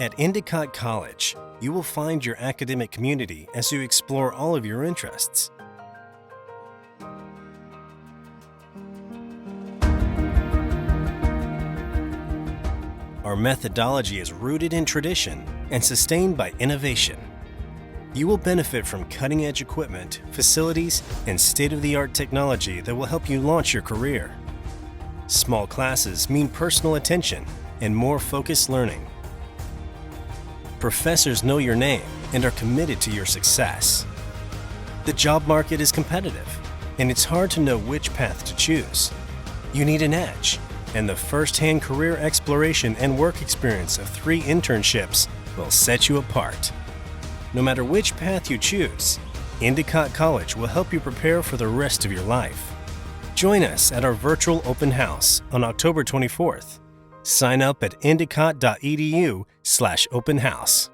At Endicott College, you will find your academic community as you explore all of your interests. Our methodology is rooted in tradition and sustained by innovation. You will benefit from cutting-edge equipment, facilities, and state-of-the-art technology that will help you launch your career. Small classes mean personal attention and more focused learning. Professors know your name and are committed to your success. The job market is competitive, and it's hard to know which path to choose. You need an edge, and the first-hand career exploration and work experience of 3 internships will set you apart. No matter which path you choose, Endicott College will help you prepare for the rest of your life. Join us at our virtual open house on October 24th. Sign up at endicott.edu/open house.